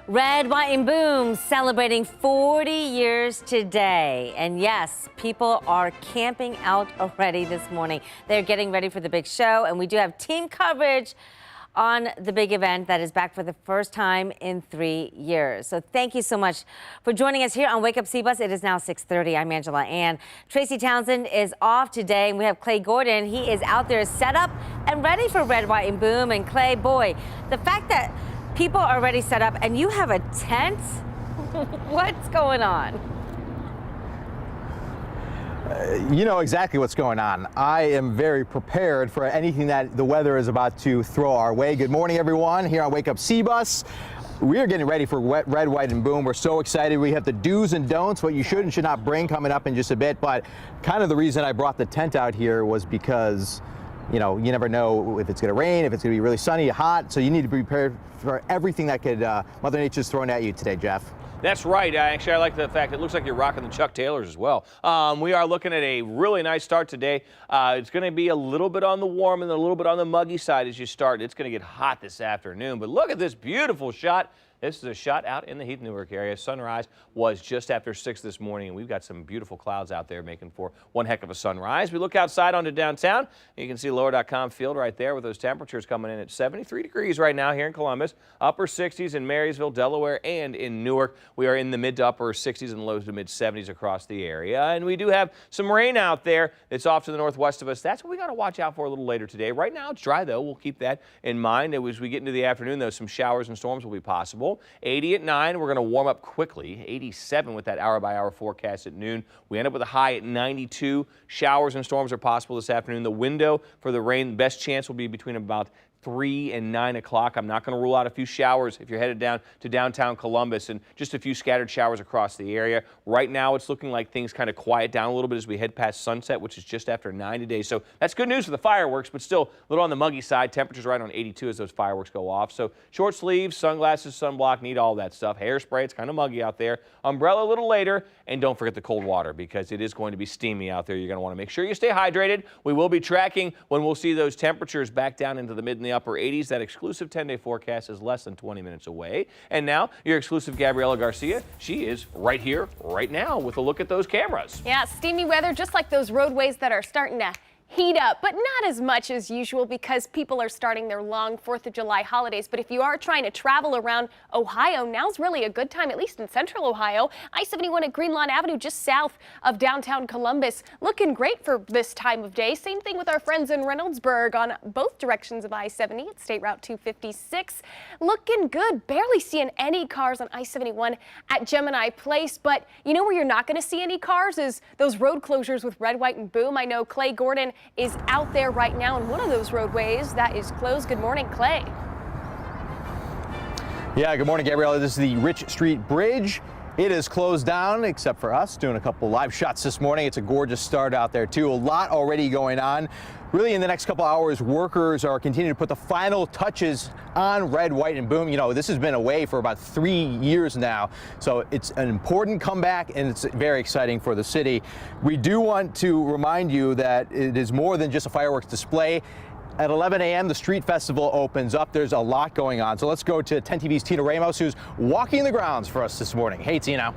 Red, White, and Boom celebrating 40 years today. And yes, people are camping out already this morning. They're getting ready for the big show, and we do have team coverage on the big event that is back for the first time in 3 years. So thank you so much for joining us here on Wake Up CBUS. It is now 6:30. I'm Angela Ann. Tracy Townsend is off today, and we have Clay Gordon. He is out there set up and ready for Red, White, and Boom. And Clay, boy, the fact that people are already set up and you have a tent, what's going on? You know exactly what's going on. I am very prepared for anything that the weather is about to throw our way. Good morning, everyone, here on Wake Up CBUS. We are getting ready for Red, White, and Boom. We're so excited. We have the do's and don'ts, what you should and should not bring coming up in just a bit. But kind of the reason I brought the tent out here was because, you know, you never know if it's going to rain, if it's going to be really sunny, hot. So you need to be prepared for everything that could Mother Nature's throwing at you today, Jeff. That's right. Actually, I like the fact it looks like you're rocking the Chuck Taylors as well. We are looking at a really nice start today. It's going to be a little bit on the warm and a little bit on the muggy side as you start. It's going to get hot this afternoon. But look at this beautiful shot. This is a shot out in the Heath Newark area. Sunrise was just after 6 this morning, and we've got some beautiful clouds out there making for one heck of a sunrise. We look outside onto downtown. You can see lower.com field right there with those temperatures coming in at 73 degrees right now here in Columbus, upper 60s in Marysville, Delaware, and in Newark. We are in the mid to upper 60s and lows to mid 70s across the area. And we do have some rain out there. It's off to the northwest of us. That's what we got to watch out for a little later today. Right now it's dry, though. We'll keep that in mind. As we get into the afternoon, though, some showers and storms will be possible. 80 at 9. We're going to warm up quickly. 87 with that hour-by-hour forecast at noon. We end up with a high at 92. Showers and storms are possible this afternoon. The window for the rain, best chance will be between about 3 and 9 o'clock. I'm not going to rule out a few showers if you're headed down to downtown Columbus, and just a few scattered showers across the area. Right now, it's looking like things kind of quiet down a little bit as we head past sunset, which is just after 9 today. So that's good news for the fireworks, but still a little on the muggy side. Temperatures right on 82 as those fireworks go off. So short sleeves, sunglasses, sunblock, need all that stuff. Hairspray, it's kind of muggy out there. Umbrella a little later, and don't forget the cold water because it is going to be steamy out there. You're going to want to make sure you stay hydrated. We will be tracking when we'll see those temperatures back down into the mid and the upper 80s. That exclusive 10-day forecast is less than 20 minutes away. And now, your exclusive Gabriela Garcia, she is right here, right now, with a look at those cameras. Yeah, steamy weather, just like those roadways that are starting to heat up, but not as much as usual because people are starting their long 4th of July holidays. But if you are trying to travel around Ohio, now's really a good time, at least in central Ohio. I-71 at Greenlawn Avenue, just south of downtown Columbus. Looking great for this time of day. Same thing with our friends in Reynoldsburg on both directions of I-70 at State Route 256. Looking good. Barely seeing any cars on I-71 at Gemini Place. But you know where you're not going to see any cars is those road closures with Red, White, and Boom. I know Clay Gordon is out there right now in one of those roadways that is closed. Good morning, Clay. Yeah, good morning, Gabriella. This is the Rich Street Bridge. It is closed down, except for us doing a couple live shots this morning. It's a gorgeous start out there, too. A lot already going on. Really, in the next couple hours, workers are continuing to put the final touches on Red, White, and Boom. You know, this has been away for about 3 years now, so it's an important comeback, and it's very exciting for the city. We do want to remind you that it is more than just a fireworks display. At 11 a.m., the street festival opens up. There's a lot going on. So let's go to 10 TV's Tina Ramos, who's walking the grounds for us this morning. Hey, Tina.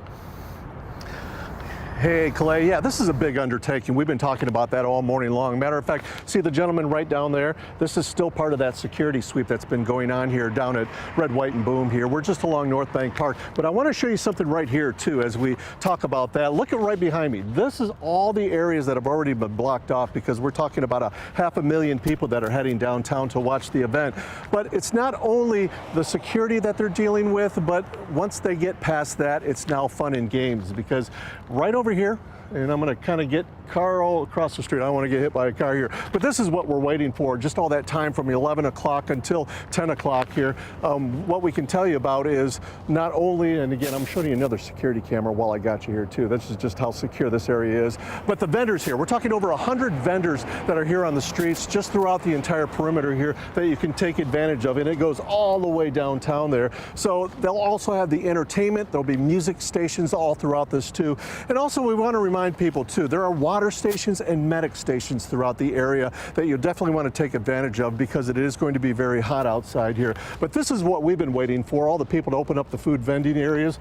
Hey, Clay. Yeah, this is a big undertaking. We've been talking about that all morning long. Matter of fact, see the gentleman right down there? This is still part of that security sweep that's been going on here down at Red, White, and Boom here. We're just along North Bank Park. But I want to show you something right here, too, as we talk about that. Look at right behind me. This is all the areas that have already been blocked off because we're talking about a 500,000 people that are heading downtown to watch the event. But it's not only the security that they're dealing with, but once they get past that, it's now fun and games because right over here, and I'm going to kind of get car all across the street. I don't want to get hit by a car here. But this is what we're waiting for, just all that time from 11 o'clock until 10 o'clock here. What we can tell you about is not only, and again, I'm showing you another security camera while I got you here too. This is just how secure this area is. But the vendors here, we're talking over 100 vendors that are here on the streets just throughout the entire perimeter here that you can take advantage of. And it goes all the way downtown there. So they'll also have the entertainment. There'll be music stations all throughout this too. And also we want to remind remind people too, there are water stations and medic stations throughout the area that you definitely want to take advantage of because it is going to be very hot outside here. But this is what we've been waiting for, all the people to open up the food vending areas.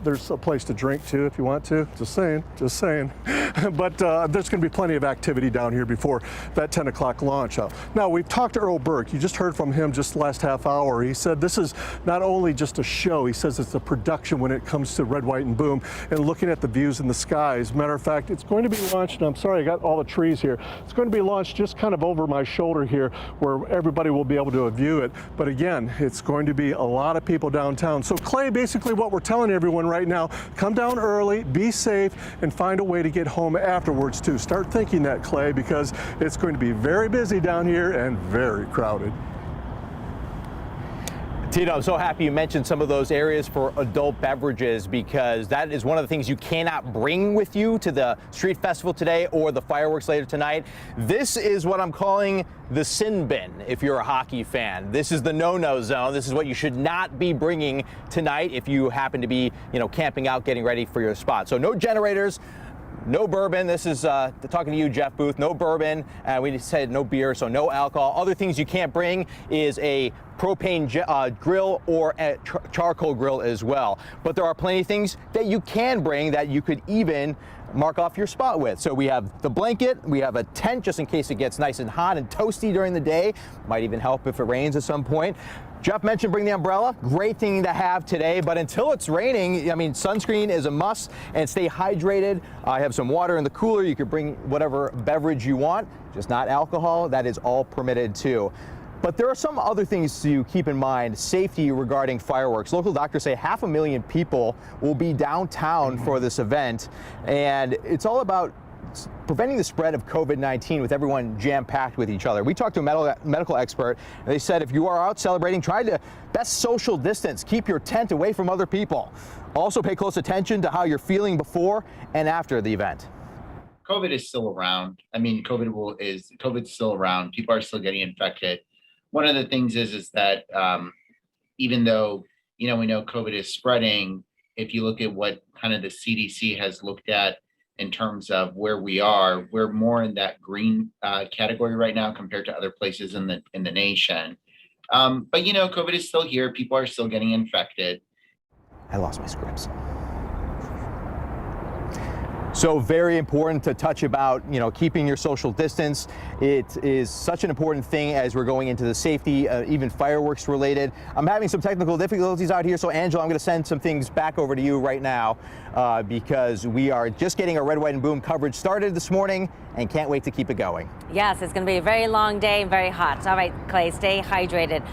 There's a place to drink too if you want to, just saying. But there's going to be plenty of activity down here before that 10 o'clock launch. Now, we've talked to Earl Burke. You just heard from him just the last half hour. He said this is not only just a show, he says it's a production when it comes to Red, White, and Boom and looking at the views in the skies. Matter of fact, it's going to be launched, and I'm sorry I got all the trees here. It's going to be launched just kind of over my shoulder here where everybody will be able to view it. But again, it's going to be a lot of people downtown. So Clay, basically what we're telling everyone right now, come down early, be safe, and find a way to get home afterwards too. Start thinking that, Clay, because it's going to be very busy down here and very crowded. Tito, I'm so happy you mentioned some of those areas for adult beverages because that is one of the things you cannot bring with you to the street festival today or the fireworks later tonight. This is what I'm calling the sin bin if you're a hockey fan. This is the no-no zone. This is what you should not be bringing tonight if you happen to be, camping out, getting ready for your spot. So no generators. No bourbon. This is talking to you, Jeff Booth. No bourbon. We said no beer, so no alcohol. Other things you can't bring is a propane grill or a charcoal grill as well. But there are plenty of things that you can bring that you could even mark off your spot with. So we have the blanket, we have a tent just in case it gets nice and hot and toasty during the day. Might even help if it rains at some point. Jeff mentioned bring the umbrella. Great thing to have today, but until it's raining, sunscreen is a must and stay hydrated. I have some water in the cooler. You could bring whatever beverage you want, just not alcohol. That is all permitted too. But there are some other things to keep in mind, safety regarding fireworks. Local doctors say 500,000 people will be downtown for this event, and it's all about preventing the spread of COVID-19 with everyone jam-packed with each other. We talked to a medical expert, and they said if you are out celebrating, try to best social distance. Keep your tent away from other people. Also pay close attention to how you're feeling before and after the event. COVID is still around. COVID's still around. People are still getting infected. One of the things is that even though, we know COVID is spreading, if you look at what kind of the CDC has looked at in terms of where we are, we're more in that green category right now compared to other places in the nation. But COVID is still here. People are still getting infected. I lost my scripts. So very important to touch about, keeping your social distance. It is such an important thing as we're going into the safety, even fireworks related. I'm having some technical difficulties out here, so Angela, I'm going to send some things back over to you right now because we are just getting our Red, White, and Boom coverage started this morning and can't wait to keep it going. Yes, it's going to be a very long day and very hot. All right, Clay, stay hydrated.